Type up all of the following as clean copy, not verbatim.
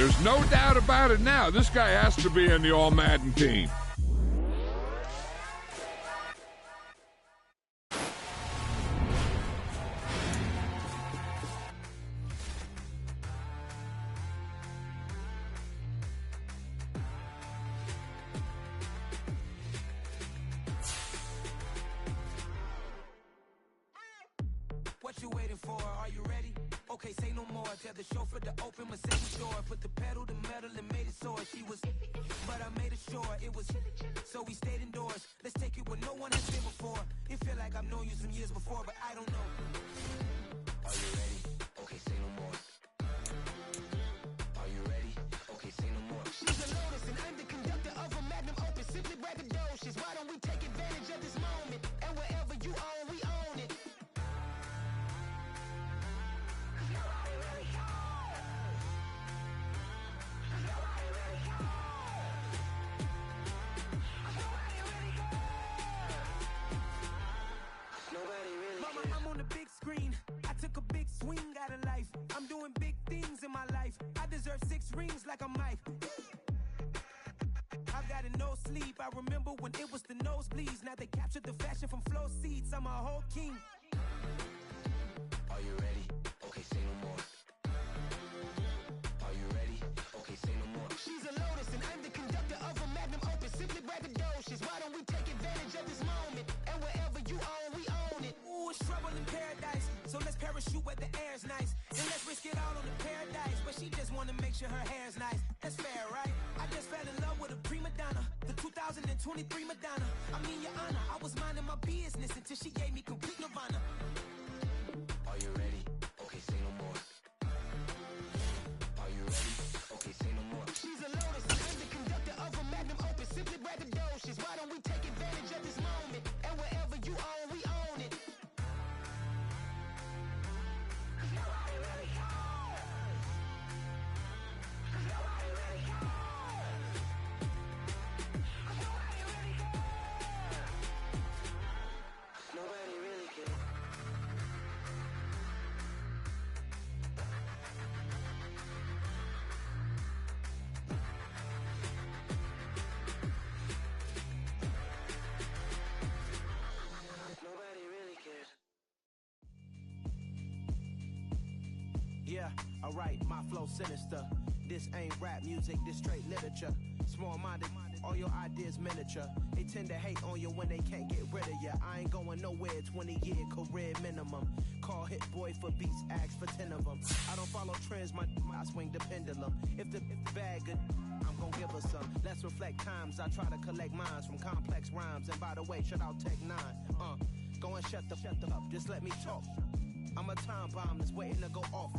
There's no doubt about it now. This guy has to be in the All-Madden team. What you waiting for? Are you ready? Okay, say no more. Tell the chauffeur to open Mercedes door. Put the pedal to metal and made it soar. She was, but I made it sure it was. So we stayed indoors. Let's take it where no one has been before. It feel like I've known you some years before, but I don't know. Are you ready? Okay, say no more. Are you ready? Okay, say no more. She's a Lotus and I'm the conductor of a Magnum Opus. Simply braggadocious. Why don't we take advantage of this moment? And wherever you own, we own it. Mama, I'm on the big screen. I took a big swing out of life. I'm doing big things in my life. I deserve 6 rings like I'm Mike. I've got no sleep. I remember when it was the nosebleeds. Now they captured the fashion from flow seats. I'm a whole king. Are you ready? Okay, say no more. Are you ready? Okay, say no more. She's a Lotus and I'm the conductor of a Magnum Opus. Simply braggadocious. Why don't we take advantage of this moment? And wherever you own, we own it. Ooh, it's trouble in paradise. So let's parachute where the air's nice. And let's risk it all on the paradise. But she just wanna make sure her hair's nice. That's fair, right? I just fell in love with a prima donna. The 2023 Madonna. I mean, your honor, I was minding my business until she gave me complete nirvana. Are you ready? Okay, say no more. Are you ready? Okay, say no more. She's a Lotus and I'm the conductor of a Magnum Opus. Simply braggadocious. Why don't we take advantage of this moment? And wherever you own, we own it. Nobody really cares. Nobody really cares. Nobody really cares. Nobody really cares. Nobody really cares. Yeah, alright, my flow sinister. This ain't rap music, this straight literature. Small-minded, all your ideas miniature. They tend to hate on you when they can't get rid of you. I ain't going nowhere, 20-year career minimum. Call Hit Boy for beats, ask for 10 of them. I don't follow trends, I swing the pendulum. If the bag good, I'm gon' give her some. Let's reflect times, I try to collect minds from complex rhymes. And by the way, shout out Tech 9. Go and shut the up, just let me talk. I'm a time bomb that's waiting to go off.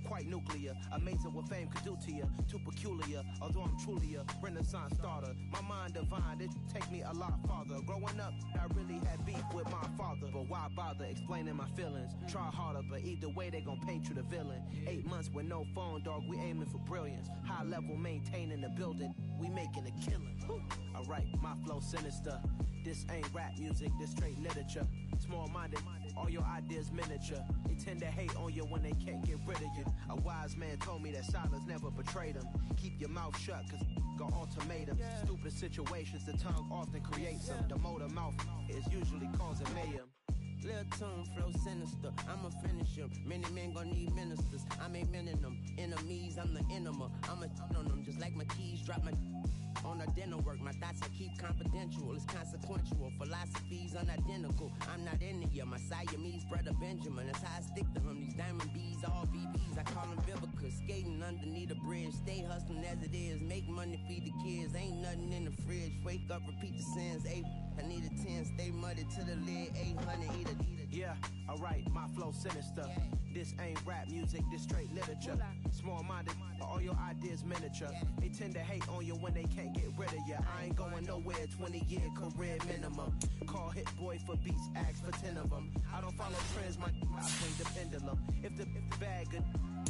Quite nuclear, amazing what fame could do to you. Too peculiar, although I'm truly a renaissance starter. My mind divine, it take me a lot farther. Growing up, I really had beef with my father. But why bother explaining my feelings? Try harder, but either way they gon' paint you the villain. 8 months with no phone, dog, we aiming for brilliance. High level maintaining the building, we making a killing. Alright, my flow sinister. This ain't rap music, this straight literature. Small-minded, all your ideas miniature. They tend to hate on you when they can't get rid of you. A wise man told me that silence never betrayed him. Keep your mouth shut, cause got ultimatums. Stupid situations, the tongue often creates them. The motor mouth is usually causing mayhem. Lil' tune, flow sinister, I'ma finish him. Many men gon' need ministers, I'm aiming them. Enemies, I'm the enema, I'ma on them. Just like my keys, drop my on a dental work. My thoughts I keep confidential, it's consequential. Philosophies unidentical, I'm not into ya. My Siamese brother Benjamin, that's how I stick to him. These diamond bees, all BBs, I call them Vivica. Skating underneath a bridge, stay hustling as it is. Make money, feed the kids, ain't nothing in the fridge. Wake up, repeat the sins, 8, I need a 10, stay muddy to the lid, 800, eat a. Yeah, alright, my flow sinister. This ain't rap music, this straight literature. Small-minded, all your ideas miniature. They tend to hate on you when they can't get rid of you. I ain't going nowhere, 20-year career minimum. Call Hit Boy for beats, ask for 10 of them. I don't follow trends, I swing the pendulum. If the bag good,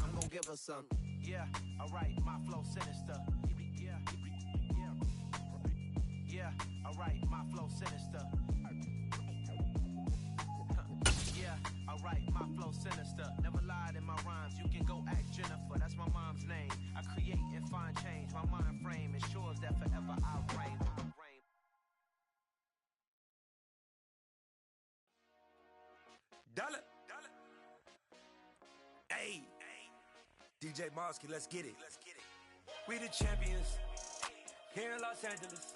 I'm gon' give her some. Yeah, alright, my flow sinister. Yeah, alright, my flow sinister. Alright, my flow sinister. Never lied in my rhymes. You can go ask Jennifer, that's my mom's name. I create and Dollar. Hey, DJ Mosky, let's get it. We the champions here in Los Angeles.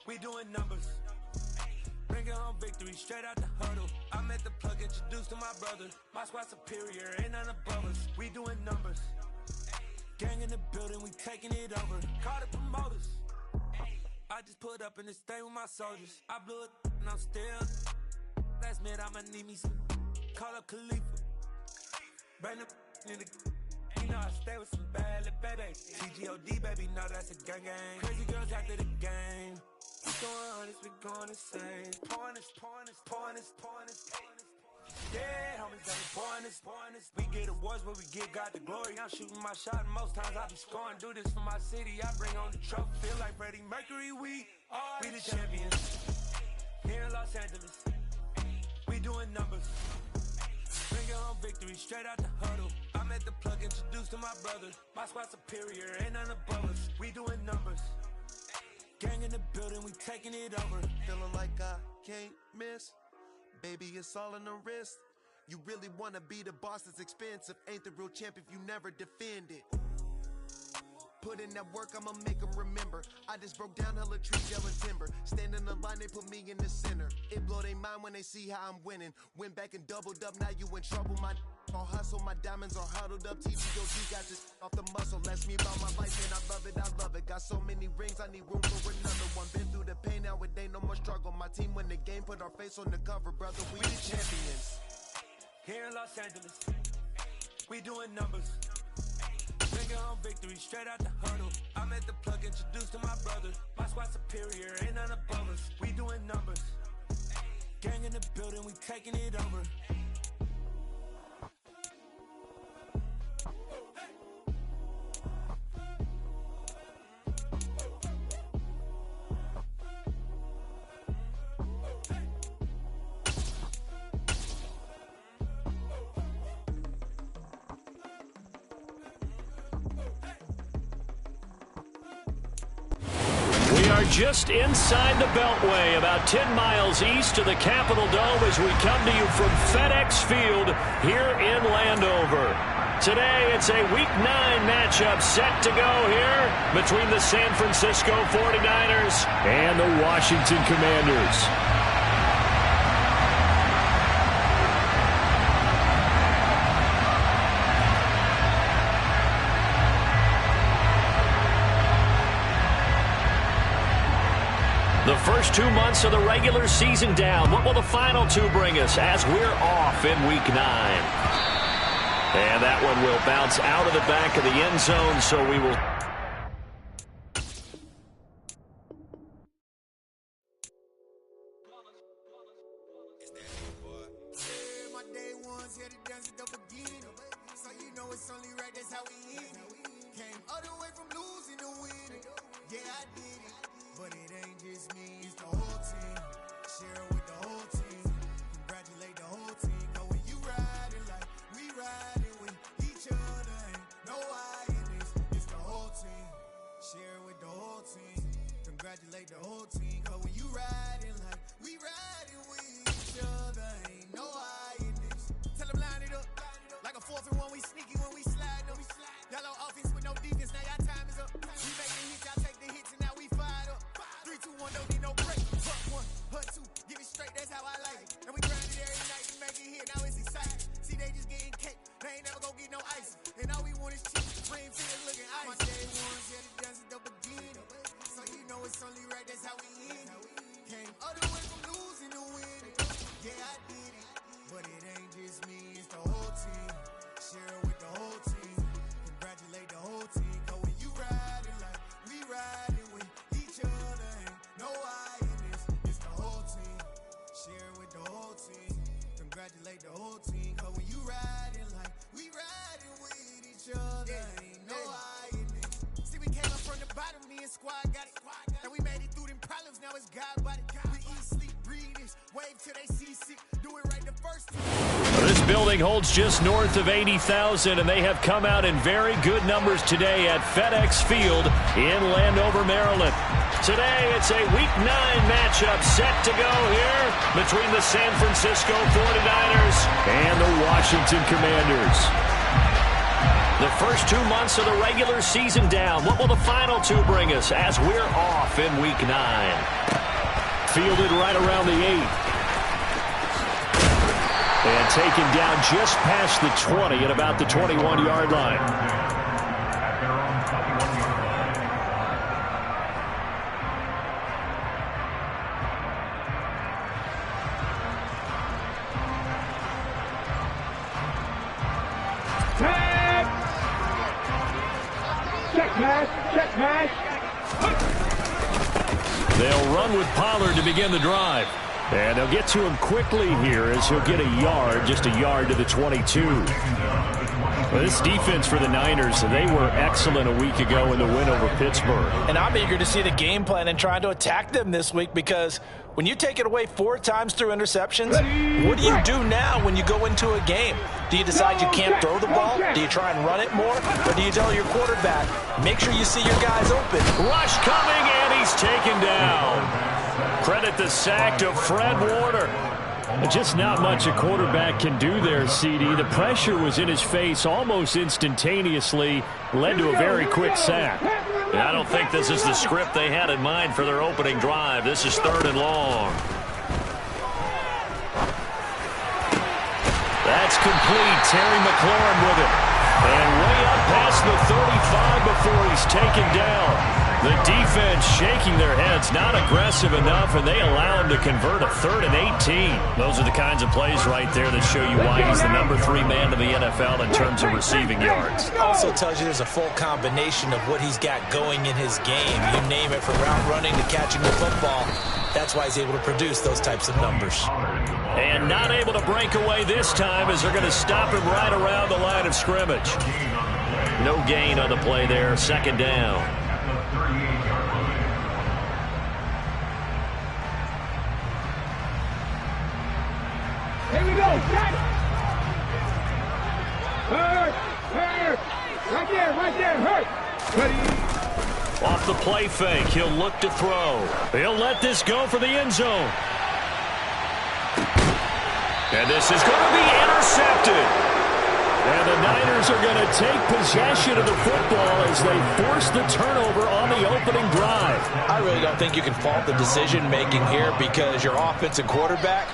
We doing numbers. Bringing home victory straight out the huddle. I'm at the plug, introduced to my brother. My squad superior, ain't none above us. We doing numbers. Gang in the building, we taking it over. Call the promoters. I just put up in this thing with my soldiers. I blew it and I'm still. Last minute, I'ma need me some. Call up Khalifa. Bring the in the. You know I stay with some bad little baby. TGOD, baby, no, that's a gang gang. Crazy girls after the game. We going honest, we going insane. Pointers. Yeah, homies, they pointers. We get awards, but we give God the glory. I'm shooting my shot, and most times I be scoring. Do this for my city, I bring on the trophy. Feel like Freddie Mercury, we the champions. Here in Los Angeles, we doing numbers. Bringing home victory straight out the huddle. I'm at the plug, introduced to my brother. My squad superior, ain't none above us. We doing numbers. Gang in the building, we taking it over. Feeling like I can't miss. Baby, it's all in the wrist. You really wanna be the boss, it's expensive. Ain't the real champ if you never defend it. Put in that work, I'ma make them remember. I just broke down hella trees, yelling timber. Stand in the line, they put me in the center. It blow their mind when they see how I'm winning. Went back and doubled up, now you in trouble. My all hustle, my diamonds are huddled up. TGOG got this off the muscle. That's me about my life, and I love it. Got so many rings, I need room for another one. Been through the pain, now it ain't no more struggle. My team win the game, put our face on the cover, brother. We the champions. Here in Los Angeles, we doing numbers. Bringing home victory straight out the huddle. I'm at the plug, introduced to my brother. My squad superior, ain't none above us. We doing numbers. Gang in the building, we taking it over. Just inside the Beltway, about 10 miles east of the Capitol Dome as we come to you from FedEx Field here in Landover. Today, it's a Week 9 matchup set to go here between the San Francisco 49ers and the Washington Commanders. The first 2 months of the regular season down. What will the final 2 bring us as we're off in Week 9? And that one will bounce out of the back of the end zone, so we will... My day ones here to dance at the beginning. So you know it's only right, that's how we end it. Came all the way from losing to winning. Yeah, I did it. But it ain't just me, it's the whole team. Share it with the whole team. Congratulate the whole team. Cause when you riding like we riding with each other, ain't no I in this. It's the whole team. Share it with the whole team. Congratulate the whole team. Cause when you riding like we riding with each other, ain't no I in this. Tell them line it up. Like a 4th and 1, we sneaky when we slide them. Y'all on offense with no defense, now y'all time is up. We make the hits, y'all take the hits, and now we fired up. 3, 2, 1, don't need no break. Hut 1, hut 2, give it straight, that's how I like it. And we grind it every night to make it here, now it's exciting. See, they just getting cake, they ain't never gonna get no ice. And all we want is cheap, ring fingers looking ice. My day ones here to dance at the beginning. So you know it's only right, that's how we end it. Came all the way from losing to winning. Yeah, I did it. But it ain't just me, it's the whole team. Share it with the whole team. Congratulate the whole team. Cause when you riding like we riding with each other, ain't no I in this. It's the whole team. Share it with the whole team. Congratulate the whole team. Cause when you riding like we riding with each other, ain't no I in this. See, we came up from the bottom, me and squad got it. And we made it through them problems, now it's God body. We eat, sleep, breathe this. Wave till they see sick. Do it right the first time. This building holds just north of 80,000, and they have come out in very good numbers today at FedEx Field in Landover, Maryland. Today, it's a Week 9 matchup set to go here between the San Francisco 49ers and the Washington Commanders. The first 2 months of the regular season down. What will the final 2 bring us as we're off in Week 9? Fielded right around the 8. And taken down just past the 20 at about the 21-yard line. Check pass. They'll run with Pollard to begin the drive. And they'll get to him quickly here as he'll get a yard, just a yard to the 22. Well, this defense for the Niners, they were excellent a week ago in the win over Pittsburgh. And I'm eager to see the game plan and trying to attack them this week, because when you take it away 4 times through interceptions, what do you do now when you go into a game? Do you decide you can't throw the ball? Do you try and run it more? Or do you tell your quarterback, make sure you see your guys open? Rush coming, and he's taken down. Credit the sack to Fred Warner. Just not much a quarterback can do there, CD. The pressure was in his face almost instantaneously, led to a very quick sack. Yeah, I don't think this is the script they had in mind for their opening drive. This is 3rd and long. That's complete. Terry McLaurin with it. And way up past the 35 before he's taken down. The defense shaking their heads, not aggressive enough, and they allow him to convert a 3rd and 18. Those are the kinds of plays right there that show you why he's the number 3 man in the NFL in terms of receiving yards. Also tells you there's a full combination of what he's got going in his game. You name it, from route running to catching the football. That's why he's able to produce those types of numbers. And not able to break away this time, as they're going to stop him right around the line of scrimmage. No gain on the play there. 2nd down. Here we go. Check. Hurt. Right there. Hurt. Ready. Off the play fake, he'll look to throw. He'll let this go for the end zone. And this is going to be intercepted. And the Niners are going to take possession of the football as they force the turnover on the opening drive. I really don't think you can fault the decision-making here, because your offense and quarterback,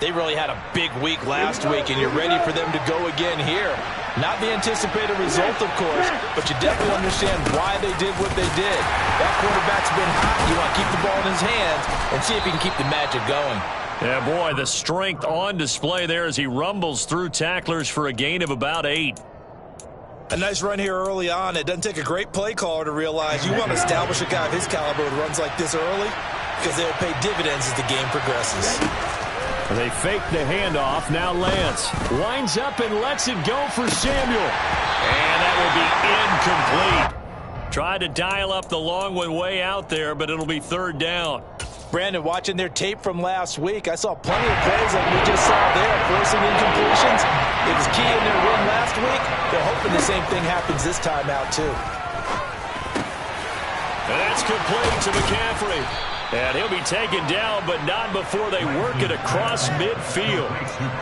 they really had a big week last week, and you're ready for them to go again here. Not the anticipated result, of course, but you definitely understand why they did what they did. That quarterback's been hot. You want to keep the ball in his hands and see if he can keep the magic going. Yeah, boy, the strength on display there as he rumbles through tacklers for a gain of about 8. A nice run here early on. It doesn't take a great play caller to realize you want to establish a guy of his caliber with runs like this early, because they'll pay dividends as the game progresses. They fake the handoff. Now Lance winds up and lets it go for Samuel. And that will be incomplete. Tried to dial up the long one way out there, but it'll be 3rd down. Brandon, watching their tape from last week, I saw plenty of plays like we just saw there, forcing incompletions. It was key in their win last week. They're hoping the same thing happens this time out, too. And that's complete to McCaffrey. And he'll be taken down, but not before they work it across midfield.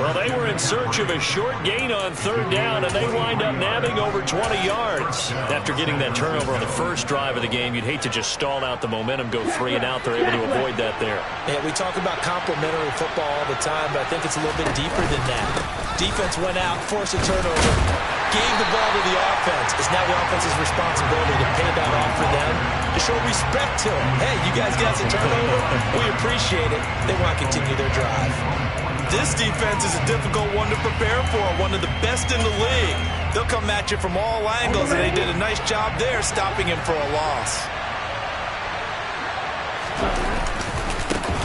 Well, they were in search of a short gain on 3rd down, and they wind up nabbing over 20 yards. After getting that turnover on the first drive of the game, you'd hate to just stall out the momentum, go 3 and out. They're able to avoid that there. Yeah, we talk about complementary football all the time, but I think it's a little bit deeper than that. Defense went out, forced a turnover, gave the ball to the offense. It's now the offense's responsibility to pay that off for them, to show respect to them. Hey, you guys got some turnover? We appreciate it. They want to continue their drive. This defense is a difficult one to prepare for, one of the best in the league. They'll come at you from all angles, and they did a nice job there stopping him for a loss.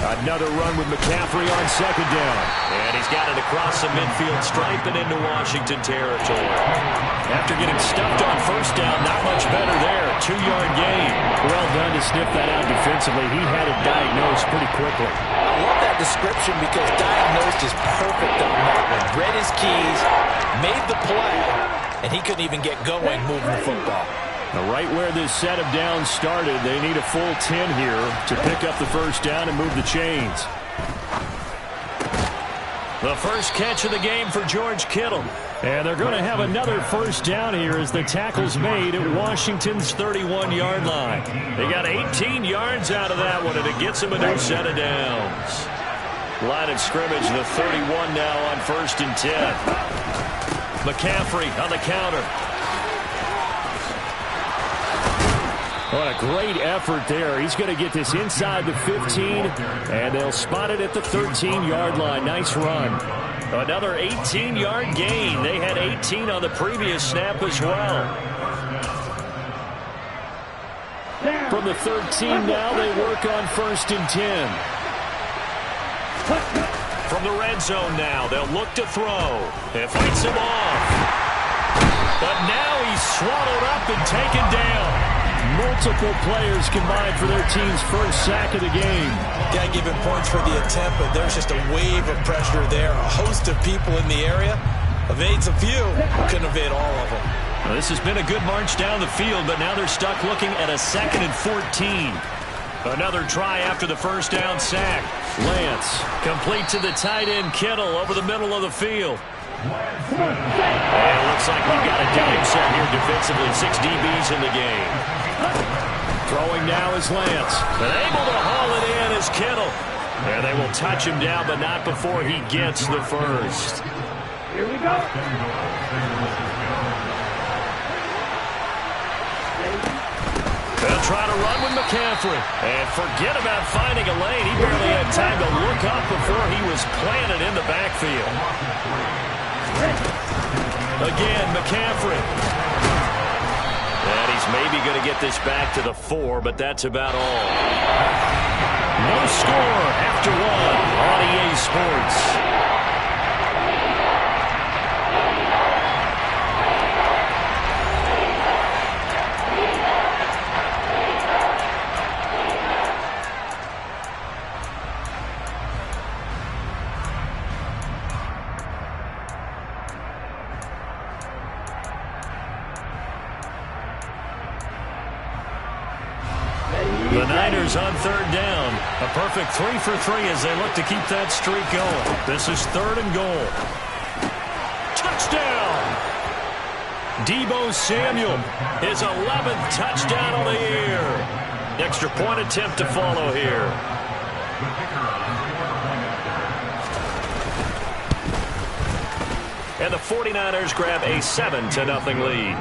Another run with McCaffrey on 2nd down. And he's got it across the midfield stripe and into Washington territory. After getting stuffed on first down, not much better there. 2-yard gain. Well done to sniff that out defensively. He had it diagnosed pretty quickly. I love that description because diagnosed is perfect on that one. Read his keys, made the play, and he couldn't even get going moving the football. Now, right where this set of downs started, they need a full 10 here to pick up the first down and move the chains. The first catch of the game for George Kittle. And they're going to have another first down here as the tackle's made at Washington's 31-yard line. They got 18 yards out of that one, and it gets them a new set of downs. Line of scrimmage, the 31 now on 1st and 10. McCaffrey on the counter. What a great effort there. He's going to get this inside the 15, and they'll spot it at the 13-yard line. Nice run. Another 18-yard gain. They had 18 on the previous snap as well. From the 13 now, they work on 1st and 10. From the red zone now, they'll look to throw. It fights him off. But now he's swallowed up and taken down. Multiple players combined for their team's first sack of the game. Got to give him points for the attempt, but there's just a wave of pressure there. A host of people in the area. Evades a few. Couldn't evade all of them. Well, this has been a good march down the field, but now they're stuck looking at a 2nd and 14. Another try after the first down sack. Lance complete to the tight end Kittle over the middle of the field. And it looks like we've got a dime set here defensively. 6 DBs in the game. Throwing now is Lance. But able to haul it in is Kittle. And they will touch him down, but not before he gets the first. Here we go. They'll try to run with McCaffrey. And forget about finding a lane. He barely had time to look up before he was planted in the backfield. Again, McCaffrey. And he's maybe going to get this back to the 4, but that's about all. No score after 1 on EA Sports. The Niners on 3rd down. A perfect 3 for 3 as they look to keep that streak going. This is 3rd and goal. Touchdown! Deebo Samuel, his 11th touchdown on the year. Extra point attempt to follow here. And the 49ers grab a 7-0 lead.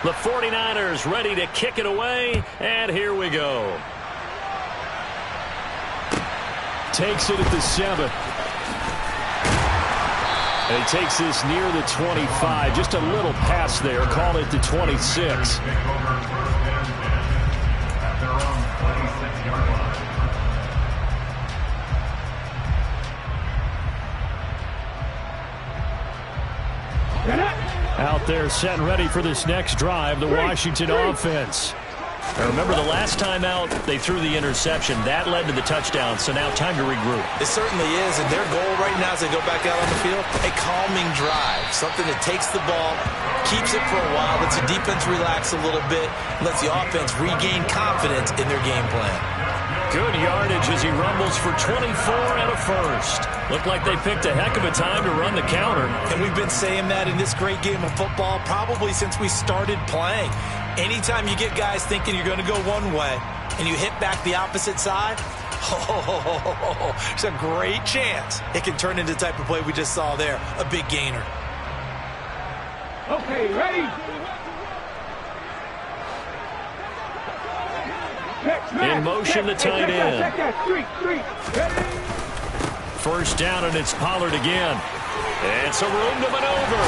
The 49ers ready to kick it away, and here we go. Takes it at the 7. And he takes this near the 25. Just a little pass there. Call it the 26. Out there set and ready for this next drive, the Washington offense. Now remember, the last time out, they threw the interception. That led to the touchdown, so now time to regroup. It certainly is, and their goal right now as they go back out on the field, a calming drive. Something that takes the ball, keeps it for a while, lets the defense relax a little bit, lets the offense regain confidence in their game plan. Good yardage as he rumbles for 24 and a first. Looked like they picked a heck of a time to run the counter. And we've been saying that in this great game of football probably since we started playing. Anytime you get guys thinking you're going to go one way and you hit back the opposite side, it's a great chance it can turn into the type of play we just saw there, a big gainer. Okay, ready? Check. man. In motion, the tight end. Check that. Street. First down, and it's Pollard again. It's a room to maneuver.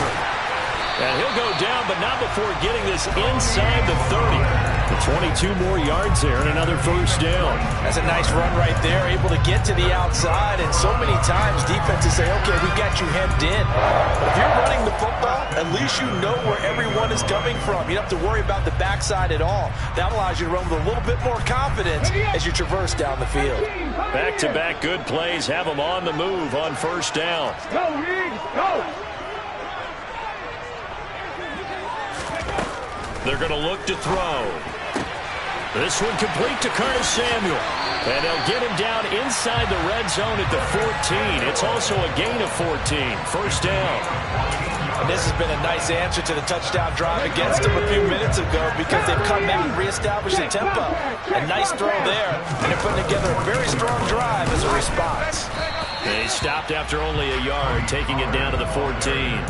And he'll go down, but not before getting this inside the 30. The 22 more yards there and another first down. That's a nice run right there, able to get to the outside. And so many times defenses say, okay, we got you hemmed in. But if you're running the football, at least you know where everyone is coming from. You don't have to worry about the backside at all. That allows you to run with a little bit more confidence as you traverse down the field. Back-to-back good plays have them on the move on first down. Go, Reed, go. They're going to look to throw. This one complete to Curtis Samuel. And they'll get him down inside the red zone at the 14. It's also a gain of 14. First down. And this has been a nice answer to the touchdown drive against them a few minutes ago because they've come out and reestablished the tempo. A nice throw there, and they're putting together a very strong drive as a response. They stopped after only a yard, taking it down to the 14.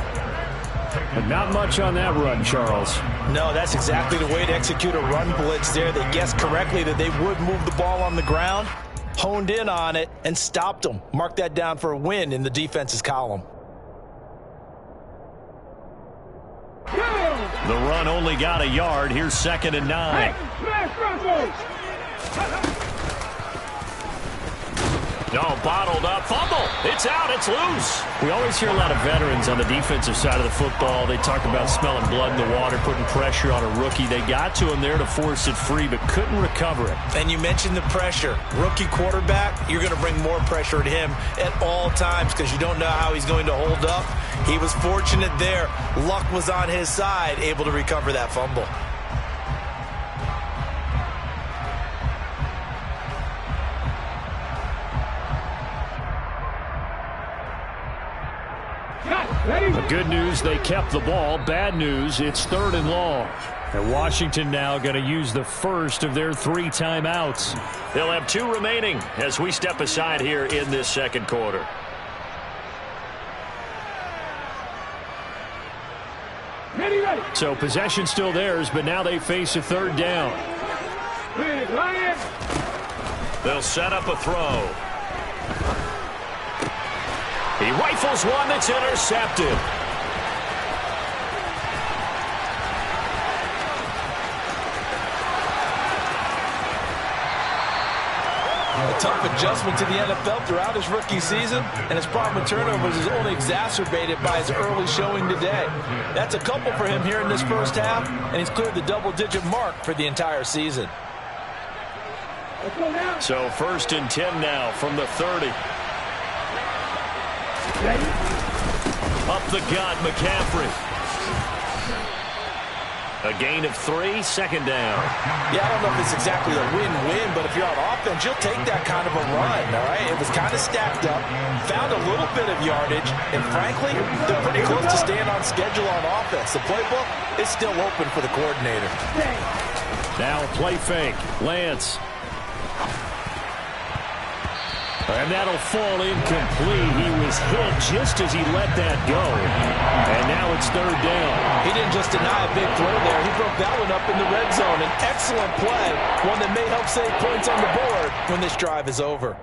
But not much on that run, Charles. No, that's exactly the way to execute a run blitz there. They guessed correctly that they would move the ball on the ground, honed in on it, and stopped them. Mark that down for a win in the defense's column. The run only got a yard. Here's 2nd and 9. No, bottled up. Fumble. It's out. It's loose. We always hear a lot of veterans on the defensive side of the football. They talk about smelling blood in the water, putting pressure on a rookie. They got to him there to force it free, but couldn't recover it. And you mentioned the pressure. Rookie quarterback, you're going to bring more pressure at him at all times because you don't know how he's going to hold up. He was fortunate there. Luck was on his side, able to recover that fumble. The good news, they kept the ball. Bad news, it's 3rd and long. And Washington now going to use the first of their 3 timeouts. They'll have 2 remaining as we step aside here in this second quarter. So possession still theirs, but now they face a 3rd down. They'll set up a throw. He rifles one that's intercepted. A tough adjustment to the NFL throughout his rookie season, and his problem with turnovers is only exacerbated by his early showing today. That's a couple for him here in this first half, and he's cleared the double-digit mark for the entire season. So 1st and 10 now from the 30. Up the gut, McCaffrey. A gain of 3, 2nd down. Yeah, I don't know if it's exactly a win-win, but if you're on offense, you'll take that kind of a run, all right? It was kind of stacked up, found a little bit of yardage, and frankly, they're pretty close to staying on schedule on offense. The playbook is still open for the coordinator. Now play fake. Lance. And that'll fall incomplete. He was hit just as he let that go. And now it's 3rd down. He didn't just deny a big throw there. He broke that one up in the red zone. An excellent play, one that may help save points on the board when this drive is over.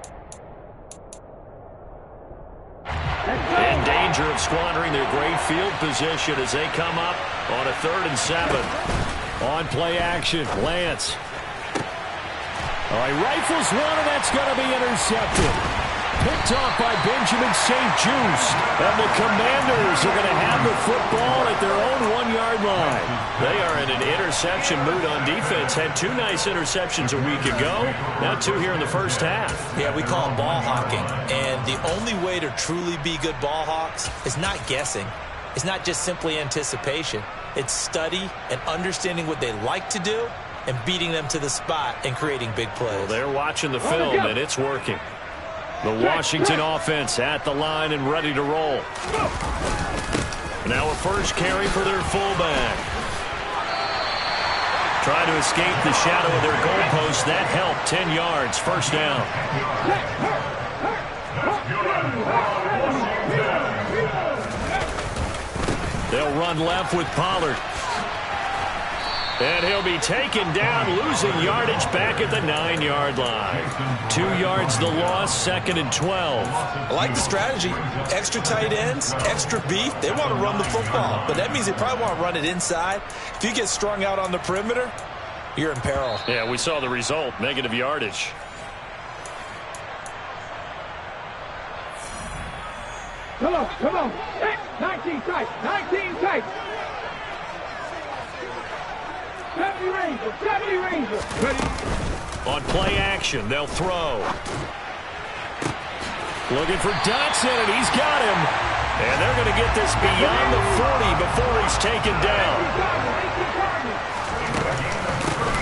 In danger of squandering their great field position as they come up on a 3rd and 7. On play action, Lance. He rifles one, and that's going to be intercepted. Picked off by Benjamin St. Just. And the Commanders are going to have the football at their own 1-yard line. They are in an interception mood on defense. Had 2 nice interceptions a week ago. Now 2 here in the first half. Yeah, we call it ball hawking. And the only way to truly be good ball hawks is not guessing. It's not just simply anticipation. It's study and understanding what they like to do and beating them to the spot and creating big plays. Well, they're watching the film, and it's working. The Washington offense at the line and ready to roll. Now a first carry for their fullback. Trying to escape the shadow of their goalpost. That helped. 10 yards. First down. They'll run left with Pollard. And he'll be taken down, losing yardage back at the 9-yard line. 2 yards the loss, 2nd and 12. I like the strategy. Extra tight ends, extra beef. They want to run the football, but that means they probably want to run it inside. If you get strung out on the perimeter, you're in peril. Yeah, we saw the result, negative yardage. Come on. 19 tight. 19 tight. 70 Ranger. Ready. On play action, they'll throw. Looking for Dotson, and he's got him. And they're going to get this beyond the 40 before he's taken down.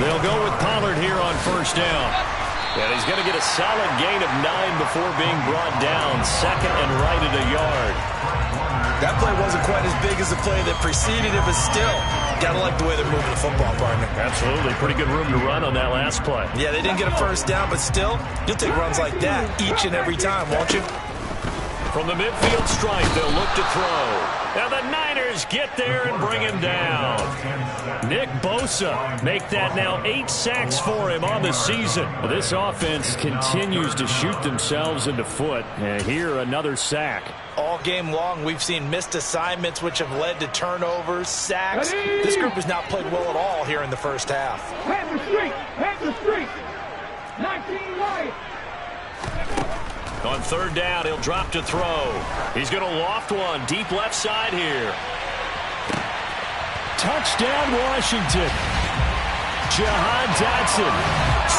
They'll go with Pollard here on first down. And he's going to get a solid gain of 9 before being brought down. 2nd and right at a yard. That play wasn't quite as big as the play that preceded it, but still, got to like the way they're moving the football, partner. Absolutely. Pretty good room to run on that last play. Yeah, they didn't get a first down, but still, you'll take runs like that each and every time, won't you? From the midfield stripe, they'll look to throw. And the Niners get there and bring him down. Nick Bosa make that now 8 sacks for him on the season. This offense continues to shoot themselves in the foot. And here, another sack. All game long, we've seen missed assignments, which have led to turnovers, sacks. This group has not played well at all here in the first half. Head the street. 19 wide. On third down, he'll drop to throw. He's going to loft one deep left side here. Touchdown, Washington. Jahan Dotson,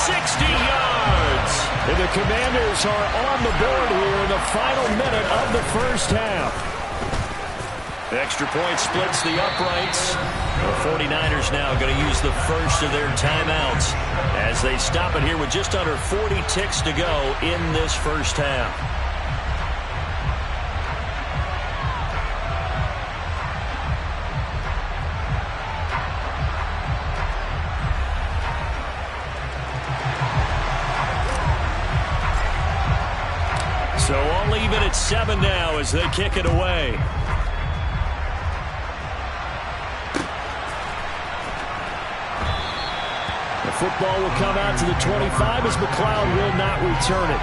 60 yards. And the Commanders are on the board here in the final minute of the first half. The extra point splits the uprights. The 49ers now going to use the first of their timeouts as they stop it here with just under 40 ticks to go in this first half. So all even at 7 now as they kick it away. The football will come out to the 25 as McLeod will not return it.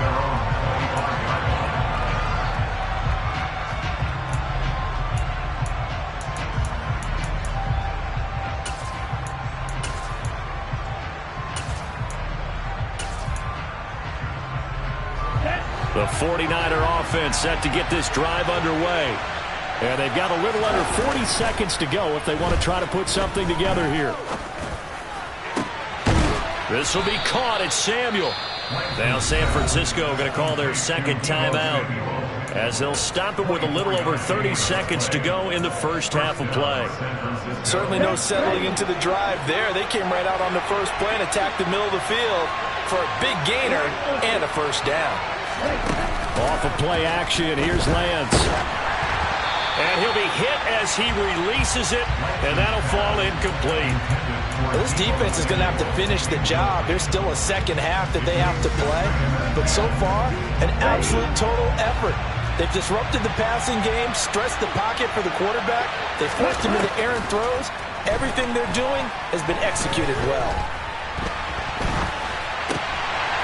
The 49er offense set to get this drive underway. And they've got a little under 40 seconds to go if they want to try to put something together here. This will be caught at Samuel. Now San Francisco going to call their second timeout as they'll stop it with a little over 30 seconds to go in the first half of play. Certainly no settling into the drive there. They came right out on the first play and attacked the middle of the field for a big gainer and a first down. Off of play action, here's Lance. And he'll be hit as he releases it, and that'll fall incomplete. Well, this defense is going to have to finish the job. There's still a second half that they have to play. But so far, an absolute total effort. They've disrupted the passing game, stressed the pocket for the quarterback. They forced him into errant throws. Everything they're doing has been executed well.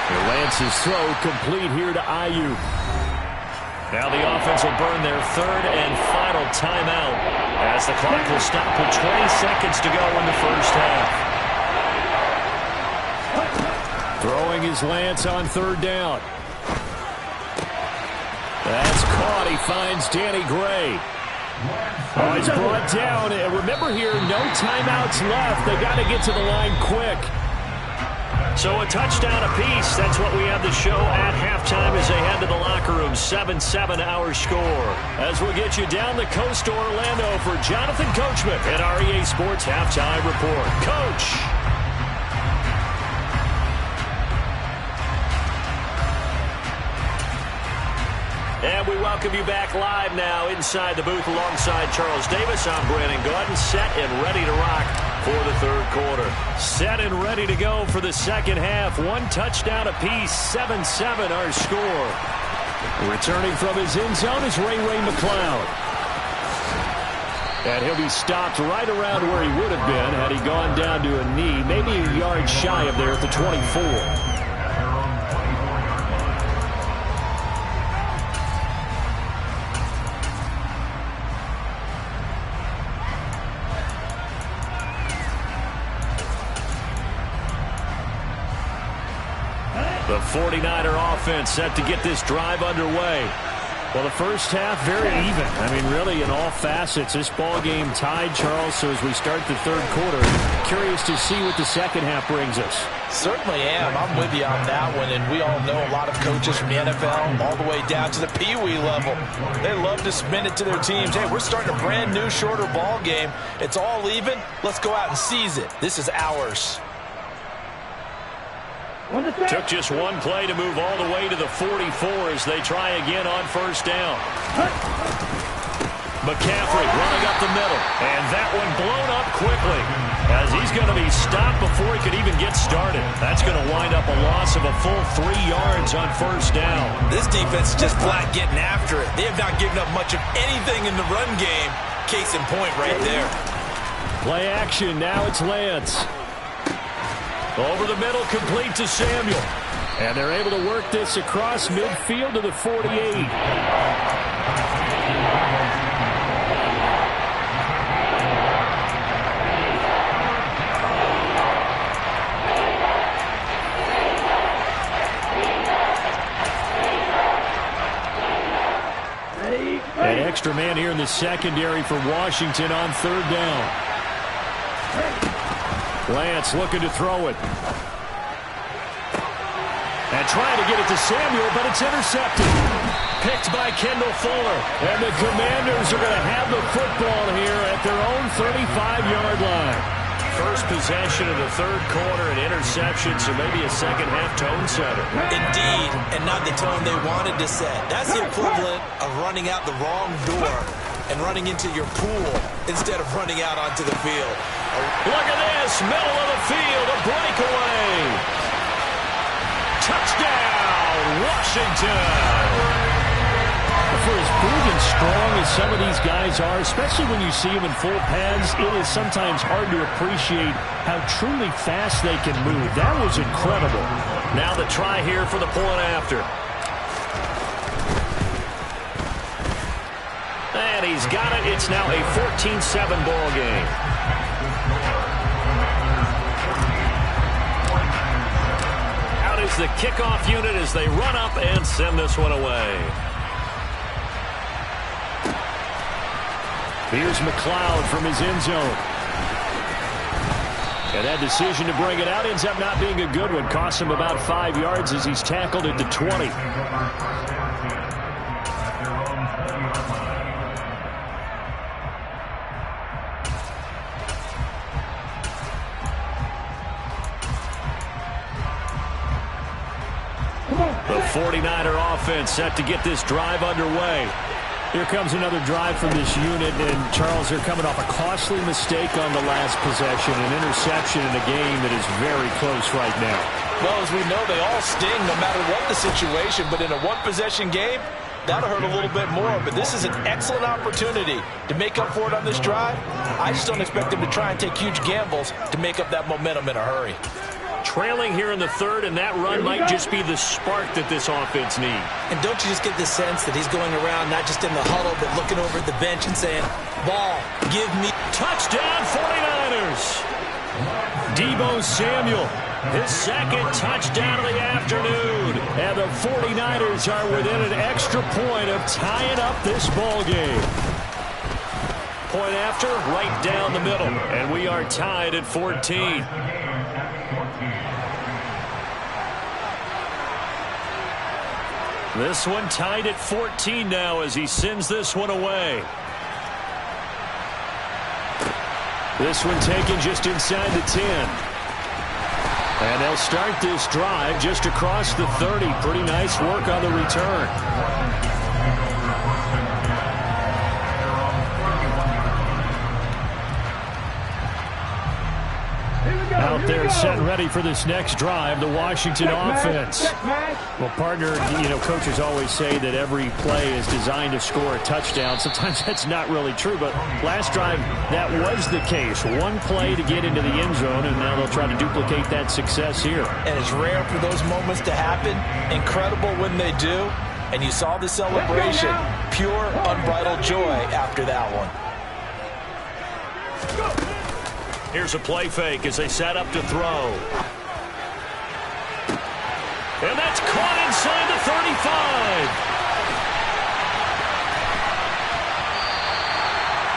Lance's throw complete here to Ayuk. Now the offense will burn their third and final timeout as the clock will stop with 20 seconds to go in the first half. Throwing is Lance on third down. That's caught. He finds Danny Gray. Oh, he's brought down. And remember here, no timeouts left. They got to get to the line quick. So a touchdown apiece. That's what we have to show at halftime as they head to the locker room. 7-7 our score. As we'll get you down the coast to Orlando for Jonathan Coachman at our EA Sports Halftime Report. Coach! And we welcome you back live now inside the booth alongside Charles Davis. I'm Brandon Gordon, set and ready to rock for the third quarter. Set and ready to go for the second half. One touchdown apiece, 7-7 our score. Returning from his end zone is Ray McLeod. And he'll be stopped right around where he would have been had he gone down to a knee, maybe a yard shy of there at the 24. The 49er offense set to get this drive underway. Well, the first half, very even. I mean, really, in all facets, this ball game tied, Charles. So as we start the third quarter, curious to see what the second half brings us. Certainly am. I'm with you on that one. And we all know a lot of coaches from the NFL all the way down to the Pee-wee level. They love to spin it to their teams. Hey, we're starting a brand new, shorter ball game. It's all even. Let's go out and seize it. This is ours. Took just one play to move all the way to the 44 as they try again on first down. McCaffrey running up the middle, and that one blown up quickly as he's going to be stopped before he could even get started. That's going to wind up a loss of a full 3 yards on first down. This defense is just flat getting after it. They have not given up much of anything in the run game. Case in point right there. Play action. Now it's Lance. Over the middle, complete to Samuel. And they're able to work this across midfield to the 48. An extra man here in the secondary for Washington on third down. Lance looking to throw it. And trying to get it to Samuel, but it's intercepted. Picked by Kendall Fuller. And the Commanders are going to have the football here at their own 35-yard line. First possession of the third quarter, an interception, so maybe a second-half tone setter. Indeed, and not the tone they wanted to set. That's the equivalent of running out the wrong door and running into your pool instead of running out onto the field. Look at this, middle of the field, a breakaway. Touchdown, Washington. For as big and strong as some of these guys are, especially when you see them in full pads, it is sometimes hard to appreciate how truly fast they can move. That was incredible. Now the try here for the point after. And he's got it. It's now a 14-7 ball game. Out is the kickoff unit as they run up and send this one away. Here's McLeod from his end zone. And that decision to bring it out ends up not being a good one. Costs him about 5 yards as he's tackled at the 20. The 49er offense set to get this drive underway. Here comes another drive from this unit, and Charles, they're coming off a costly mistake on the last possession, an interception in a game that is very close right now. Well, as we know, they all sting no matter what the situation, but in a one-possession game, that'll hurt a little bit more, but this is an excellent opportunity to make up for it on this drive. I just don't expect them to try and take huge gambles to make up that momentum in a hurry. Trailing here in the third, and that run might just be the spark that this offense needs. And don't you just get the sense that he's going around not just in the huddle, but looking over at the bench and saying, ball, give me. Touchdown 49ers! Deebo Samuel, his second touchdown of the afternoon. And the 49ers are within an extra point of tying up this ball game. Point after, right down the middle. And we are tied at 14. This one tied at 14 now as he sends this one away. This one taken just inside the 10. And they'll start this drive just across the 30. Pretty nice work on the return. out there set and ready for this next drive, the Washington offense. Well, partner, coaches always say that every play is designed to score a touchdown. Sometimes that's not really true, but last drive, that was the case. One play to get into the end zone, and now they'll try to duplicate that success here. And it's rare for those moments to happen. Incredible when they do. And you saw the celebration. Pure, unbridled joy after that one. Here's a play fake as they set up to throw. And that's caught inside the 35.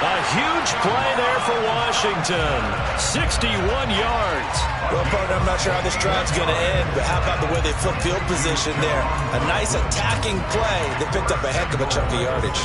A huge play there for Washington. 61 yards. Well, partner, I'm not sure how this drive's going to end, but how about the way they flip field position there? A nice attacking play that picked up a heck of a chunk of yardage.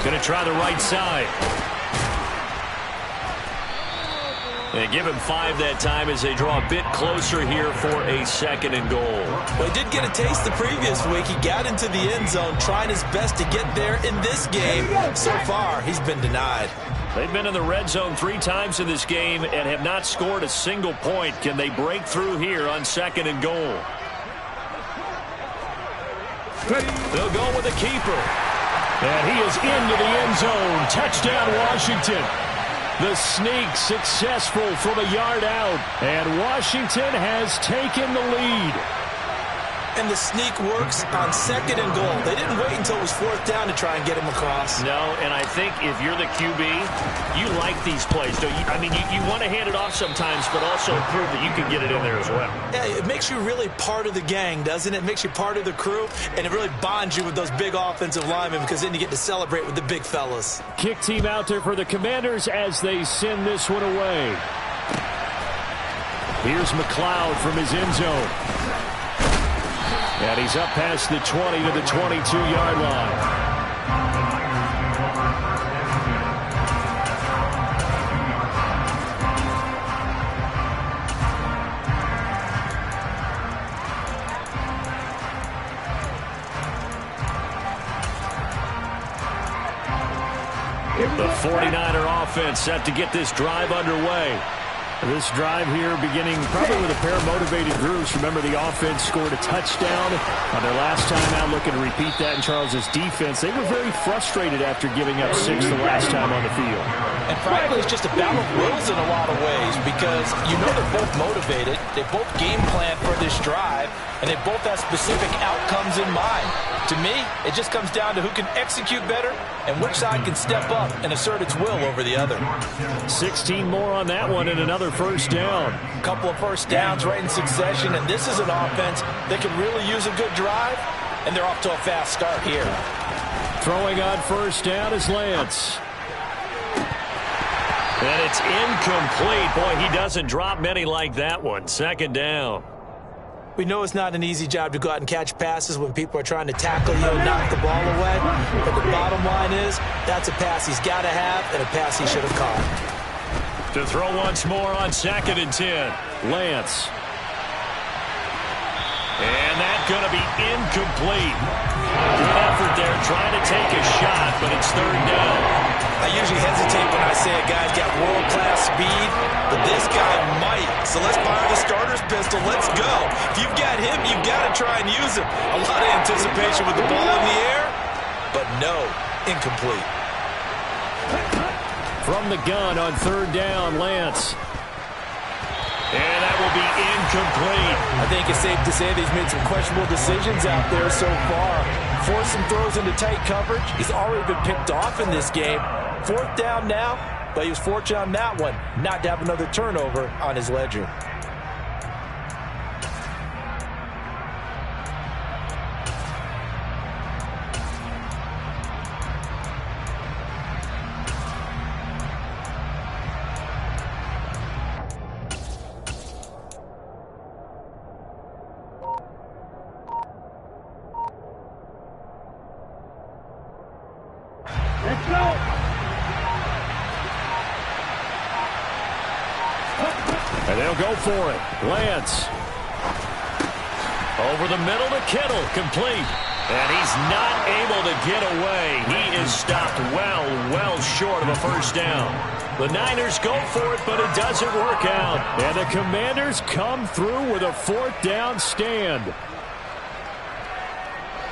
Going to try the right side. They give him 5 that time as they draw a bit closer here for a 2nd and goal. Well, he did get a taste the previous week. He got into the end zone trying his best to get there in this game. So far, he's been denied. They've been in the red zone 3 times in this game and have not scored a single point. Can they break through here on 2nd and goal? They'll go with the keeper. And he is into the end zone. Touchdown, Washington. The sneak successful from a yard out. And Washington has taken the lead. And the sneak works on 2nd and goal. They didn't wait until it was 4th down to try and get him across. No, and I think if you're the QB, you like these plays. Don't you? I mean, you want to hand it off sometimes, but also prove that you can get it in there as well. Yeah, it makes you really part of the gang, doesn't it? It makes you part of the crew, and it really bonds you with those big offensive linemen because then you get to celebrate with the big fellas. Kick team out there for the Commanders as they send this one away. Here's McLeod from his end zone. And he's up past the 20 to the 22-yard line. The 49er offense set to get this drive underway. This drive here beginning probably with a pair of motivated groups. Remember, the offense scored a touchdown on their last time out. Looking to repeat that in Charles's defense. They were very frustrated after giving up 6 the last time on the field. And frankly, it's just a battle of wills in a lot of ways because you know they're both motivated. They both game plan for this drive, and they both have specific outcomes in mind. To me, it just comes down to who can execute better and which side can step up and assert its will over the other. 16 more on that one and another first down. A couple of first downs right in succession, and this is an offense that can really use a good drive, and they're off to a fast start here. Throwing on first down is Lance. And it's incomplete. Boy, he doesn't drop many like that one. 2nd down. We know it's not an easy job to go out and catch passes when people are trying to tackle you and knock the ball away. But the bottom line is, that's a pass he's got to have and a pass he should have caught. To throw once more on 2nd and 10. Lance. And that's going to be incomplete. Good effort there trying to take a shot, but it's 3rd down. I usually hesitate when I say a guy's got world-class speed, but this guy might. So let's fire the starter's pistol. Let's go. If you've got him, you've got to try and use him. A lot of anticipation with the ball in the air, but no, incomplete. From the gun on 3rd down, Lance. And that will be incomplete. I think it's safe to say that he's made some questionable decisions out there so far. Forced some throws into tight coverage. He's already been picked off in this game. 4th down now, but he was fortunate on that one not to have another turnover on his ledger. And they'll go for it. Lance. Over the middle to Kittle. Complete. And he's not able to get away. He is stopped well short of a first down. The Niners go for it, but it doesn't work out. And the Commanders come through with a fourth down stand.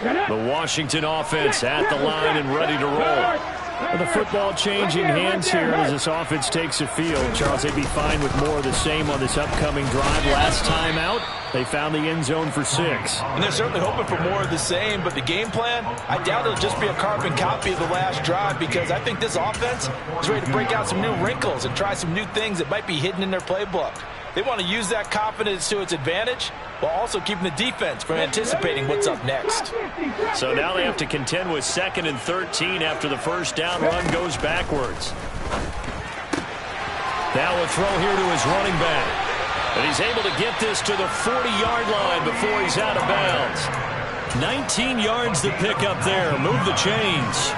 The Washington offense at the line and ready to roll. Well, the football changing hands here as this offense takes the field. Charles, they'd be fine with more of the same on this upcoming drive. Last time out, they found the end zone for 6. And they're certainly hoping for more of the same, but the game plan, I doubt it'll just be a carbon copy of the last drive, because I think this offense is ready to break out some new wrinkles and try some new things that might be hidden in their playbook. They want to use that confidence to its advantage while also keeping the defense from anticipating what's up next. So now they have to contend with 2nd and 13 after the first down run goes backwards. Now a throw here to his running back. And he's able to get this to the 40-yard line before he's out of bounds. 19 yards to pick up there. Move the chains.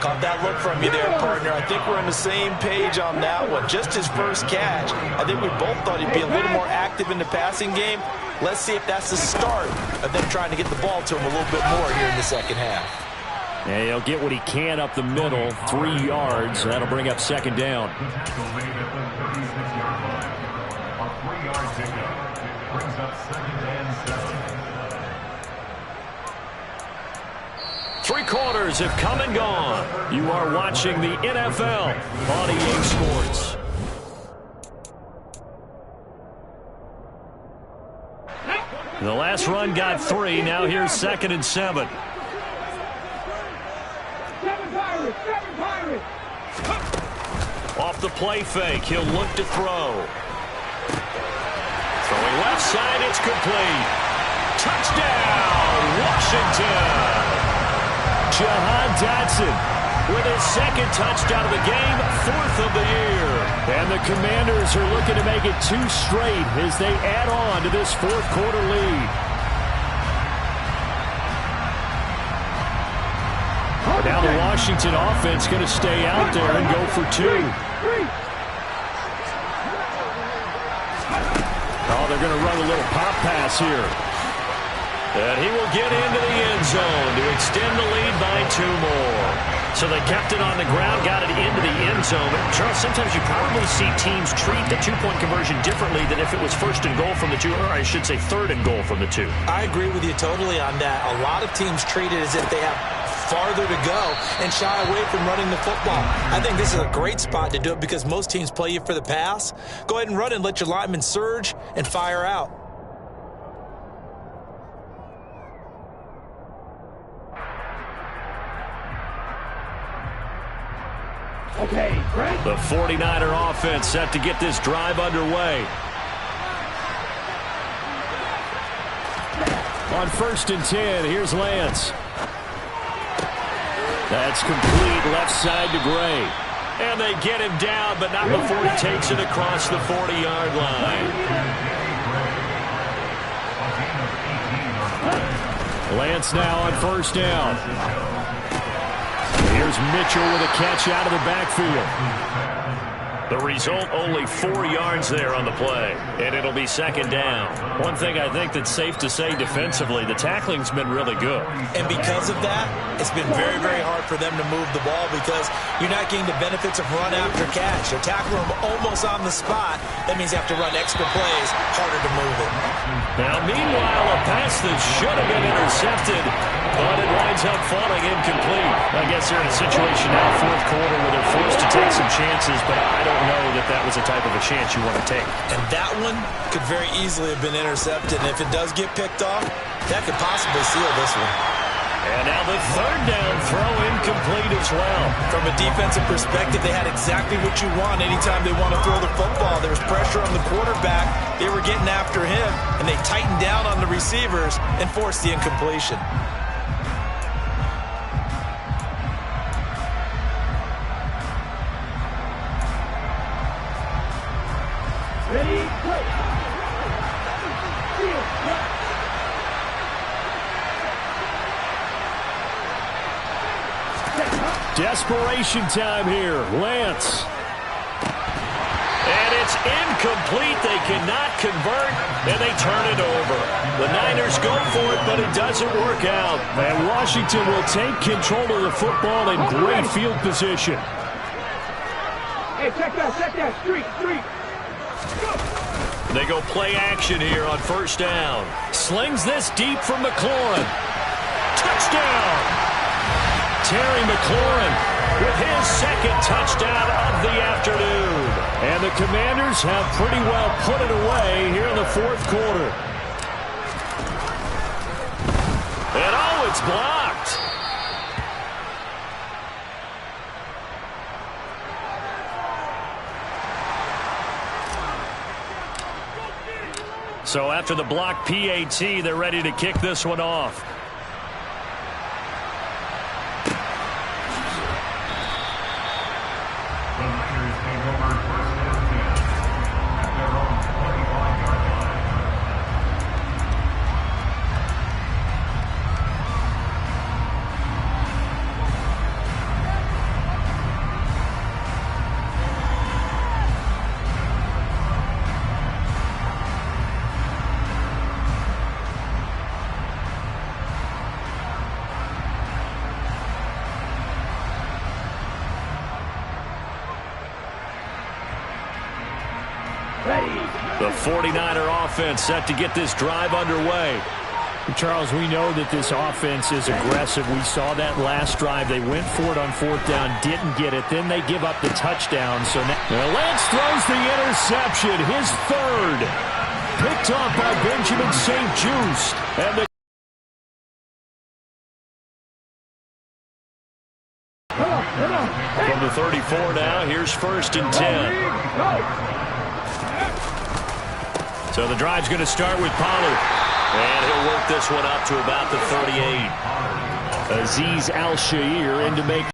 Caught that look from you there, partner. I think we're on the same page on that one. Just his first catch. I think we both thought he'd be a little more active in the passing game. Let's see if that's the start of them trying to get the ball to him a little bit more here in the second half. And he'll get what he can up the middle, 3 yards. That'll bring up second down. Three quarters have come and gone. You are watching the NFL on EA Sports. The last run got 3. Now here's 2nd and 7. Off the play fake, he'll look to throw. Throwing left side, it's complete. Touchdown, Washington! Jahan Dotson with his 2nd touchdown of the game, 4th of the year. And the Commanders are looking to make it 2 straight as they add on to this 4th quarter lead. Now the Washington offense going to stay out there and go for 2. Oh, they're going to run a little pop pass here. And he will get into the end zone to extend the lead by 2 more. So they kept it on the ground, got it into the end zone. But Charles, sometimes you probably see teams treat the 2-point conversion differently than if it was 1st and goal from the 2, or I should say 3rd and goal from the 2. I agree with you totally on that. A lot of teams treat it as if they have farther to go and shy away from running the football. I think this is a great spot to do it because most teams play you for the pass. Go ahead and run and let your linemen surge and fire out. Okay, Frank. The 49er offense set to get this drive underway. On 1st and 10, here's Lance. That's complete left side to Gray. And they get him down, but not before he takes it across the 40-yard line. Lance now on 1st down. Here's Mitchell with a catch out of the backfield. The result, only 4 yards there on the play, and it'll be 2nd down. One thing I think that's safe to say defensively, the tackling's been really good. And because of that, it's been very, very hard for them to move the ball because you're not getting the benefits of run after catch. You're tackling them almost on the spot. That means you have to run extra plays, harder to move it. Now, meanwhile, a pass that should have been intercepted, but it winds up falling incomplete. I guess they're in a situation now, 4th quarter, where they're forced to take some chances, but I don't know that that was the type of a chance you want to take. And that one could very easily have been intercepted, and if it does get picked off, that could possibly seal this one. And now the 3rd down throw incomplete as well. From a defensive perspective, they had exactly what you want anytime they want to throw the football. There was pressure on the quarterback. They were getting after him, and they tightened down on the receivers and forced the incompletion. Ready, go. Desperation time here. Lance. And it's Incomplete. They cannot convert, and they turn it over. The Niners go for it, but it doesn't work out. And Washington will take control of the football in great field position. Hey, check that. Street. They go play action here on first down. Slings this deep from McLaurin. Touchdown! Terry McLaurin with his second touchdown of the afternoon. And the Commanders have pretty well put it away here in the fourth quarter. And oh, it's blocked. So after the block PAT, they're ready to kick this one off. The 49er offense set to get this drive underway. Charles, we know that this offense is aggressive. We saw that last drive. They went for it on fourth down, didn't get it. Then they give up the touchdown. So now Lance throws the interception, his third. Picked off by Benjamin St. Just. And the from the 34 now, here's first and 10. So the drive's going to start with Pollard. And he'll work this one up to about the 38. Azeez Al-Shaair in to make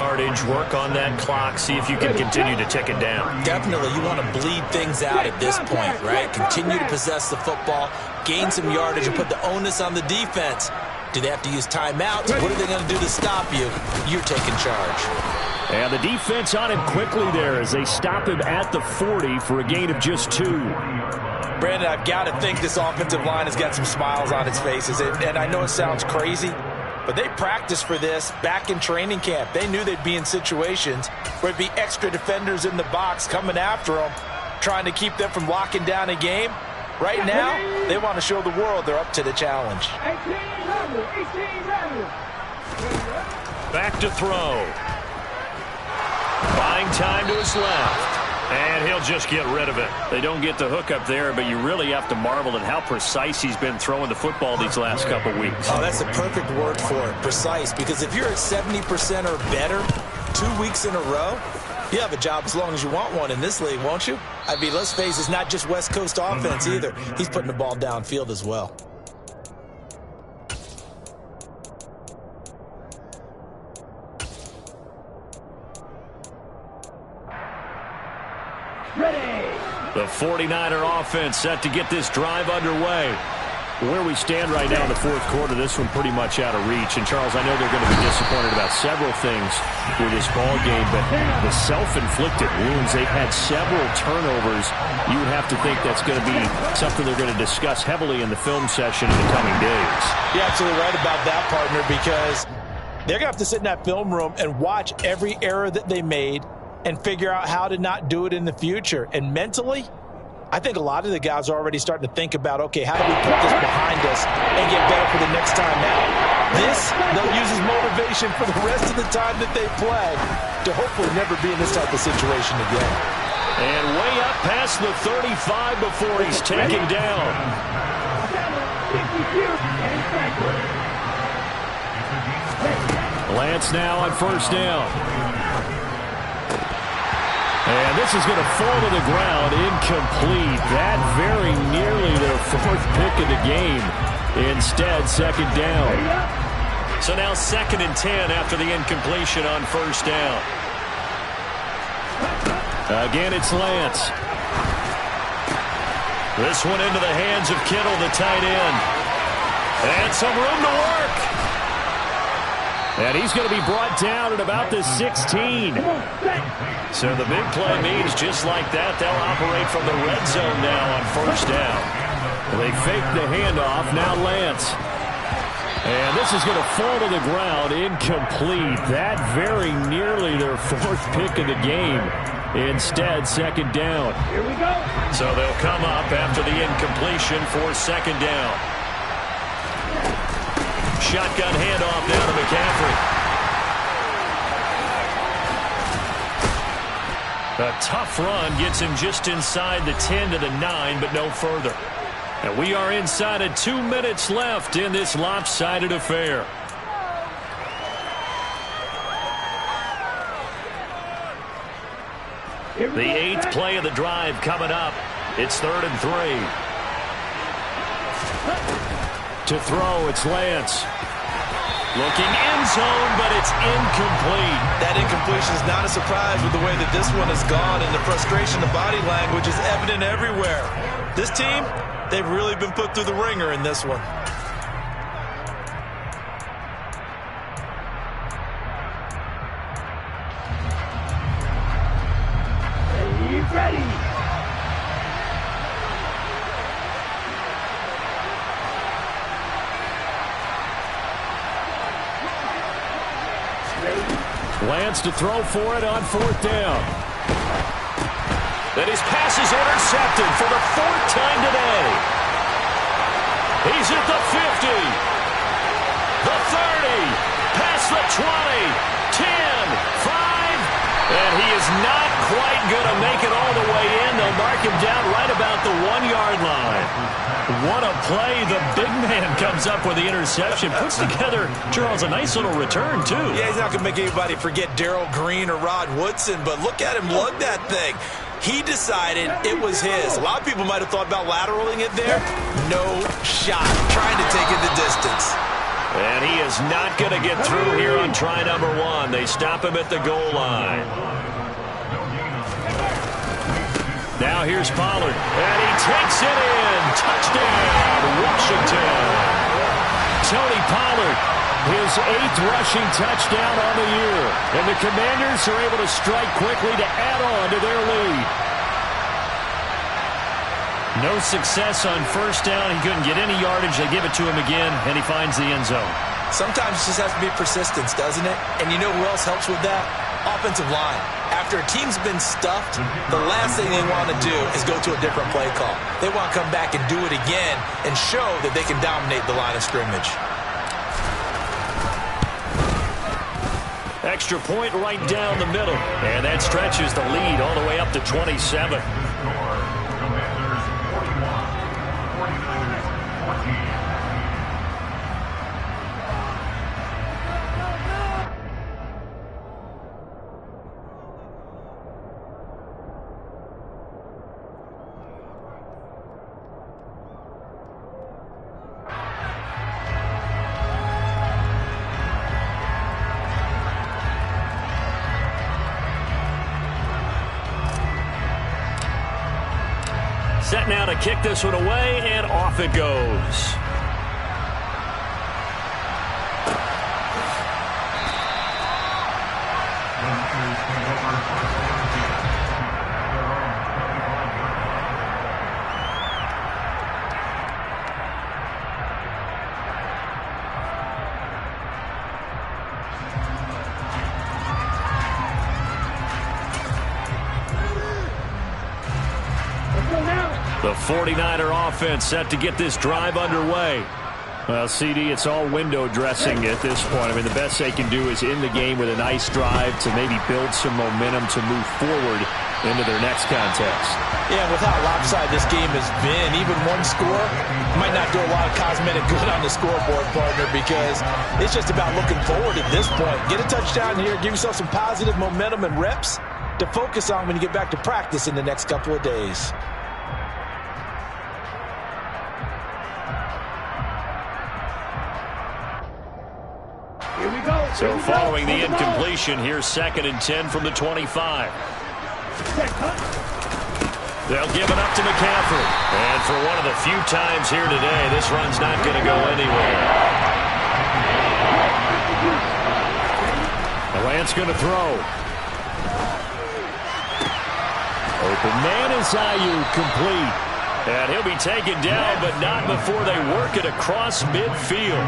yardage, work on that clock, see if you can continue to tick it down. Definitely, you want to bleed things out at this point, right? Continue to possess the football, gain some yardage, and put the onus on the defense. Do they have to use timeouts? What are they going to do to stop you? You're taking charge. And the defense on him quickly there as they stop him at the 40 for a gain of just 2. Brandon, I've got to think this offensive line has got some smiles on its faces. And I know it sounds crazy, but they practiced for this back in training camp. They knew they'd be in situations where it'd be extra defenders in the box coming after them, trying to keep them from locking down a game. Right now, they want to show the world they're up to the challenge. Back to throw. Buying time to his left. And he'll just get rid of it. They don't get the hook up there, but you really have to marvel at how precise he's been throwing the football these last couple weeks. Oh, that's a perfect word for it, precise. Because if you're at 70% or better 2 weeks in a row, you have a job as long as you want one in this league, won't you? I mean, let's face it, it's not just West Coast offense either. He's putting the ball downfield as well. The 49er offense set to get this drive underway. Where we stand right now in the fourth quarter, this one pretty much out of reach. And, Charles, I know they're going to be disappointed about several things with this ball game, but the self-inflicted wounds, they've had several turnovers. You would have to think that's going to be something they're going to discuss heavily in the film session in the coming days. You're absolutely right about that, partner, because they're going to have to sit in that film room and watch every error that they made and figure out how to not do it in the future. And mentally, I think a lot of the guys are already starting to think about, okay, how do we put this behind us and get better for the next time out? This, they'll use as motivation for the rest of the time that they play to hopefully never be in this type of situation again. And way up past the 35 before he's taken down. Lance now on first down. And this is going to fall to the ground, incomplete. That very nearly their fourth pick of the game. Instead, second down. So now 2nd and 10 after the incompletion on first down. Again, it's Lance. This one into the hands of Kittle, the tight end. And some room to work. And he's going to be brought down at about the 16. So the big play means just like that, they'll operate from the red zone now on first down. They fake the handoff. Now Lance. And this is going to fall to the ground, incomplete. That very nearly their fourth pick of the game. Instead, second down. Here we go. So they'll come up after the incompletion for second down. Shotgun handoff down to McCaffrey. A tough run gets him just inside the 10 to the 9, but no further. And we are inside of 2 minutes left in this lopsided affair. The 8th play of the drive coming up. It's 3rd and 3. To throw, it's Lance. Looking end zone, but it's incomplete. That incompletion is not a surprise with the way that this one has gone, and the frustration, the body language is evident everywhere. This team, they've really been put through the ringer in this one. Ready. Lance to throw for it on 4th down. Then his pass is intercepted for the 4th time today. He's at the 50, the 30, past the 20, 10, 5, and he is not quite going to make it all the way in. They'll mark him down right about the 1-yard line. What a play. The big man comes up with the interception. Puts together, Charles, a nice little return, too. Yeah, he's not going to make anybody forget Darrell Green or Rod Woodson, but look at him lug that thing. He decided it was his. A lot of people might have thought about lateraling it there. No shot. Trying to take it the distance. And he is not going to get through here on try number 1. They stop him at the goal line. Now here's Pollard, and he takes it in. Touchdown, Washington. Tony Pollard, his 8th rushing touchdown on the year. And the Commanders are able to strike quickly to add on to their lead. No success on first down. He couldn't get any yardage. They give it to him again, and he finds the end zone. Sometimes it just has to be persistence, doesn't it? And you know who else helps with that? Offensive line. After a team's been stuffed, the last thing they want to do is go to a different play call. They want to come back and do it again and show that they can dominate the line of scrimmage. Extra point right down the middle. And that stretches the lead all the way up to 27. Set now to kick this one away, and off it goes. The 49er offense set to get this drive underway. Well, CD, it's all window dressing at this point. I mean, the best they can do is end the game with a nice drive to maybe build some momentum to move forward into their next contest. Yeah, with how lopsided this game has been, even one score might not do a lot of cosmetic good on the scoreboard, partner, because it's just about looking forward at this point. Get a touchdown here, give yourself some positive momentum and reps to focus on when you get back to practice in the next couple of days. So following the incompletion, here's 2nd and 10 from the 25. They'll give it up to McCaffrey. And for one of the few times here today, this run's not going to go anywhere. Grant's going to throw. Open man is Ayuk, complete. And he'll be taken down, but not before they work it across midfield.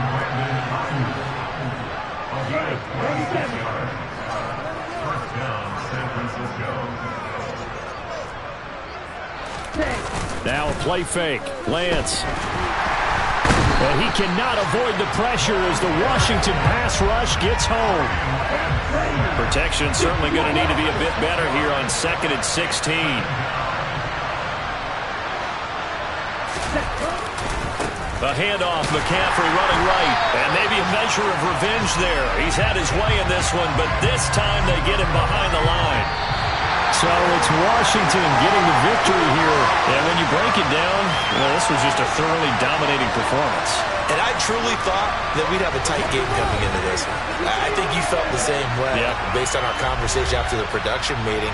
Now a play fake. Lance. And he cannot avoid the pressure as the Washington pass rush gets home. Protection certainly going to need to be a bit better here on 2nd and 16. A handoff, McCaffrey running right. And maybe a measure of revenge there. He's had his way in this one, but this time they get him behind the line. So it's Washington getting the victory here. And when you break it down, well, this was just a thoroughly dominating performance. And I truly thought that we'd have a tight game coming into this. I think you felt the same way based on our conversation after the production meeting.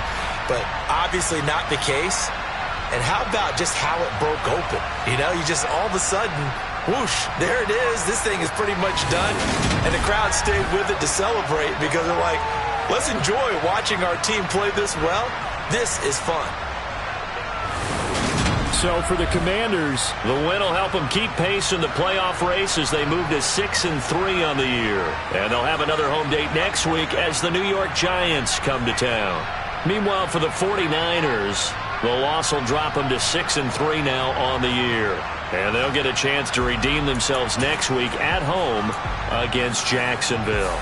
But obviously not the case. And how about just how it broke open? You know, you just all of a sudden, whoosh, there it is. This thing is pretty much done. And the crowd stayed with it to celebrate because they're like, let's enjoy watching our team play this well. This is fun. So for the Commanders, the win will help them keep pace in the playoff race as they move to 6-3 on the year. And they'll have another home date next week as the New York Giants come to town. Meanwhile, for the 49ers, the loss will drop them to 6-3 now on the year. And they'll get a chance to redeem themselves next week at home against Jacksonville.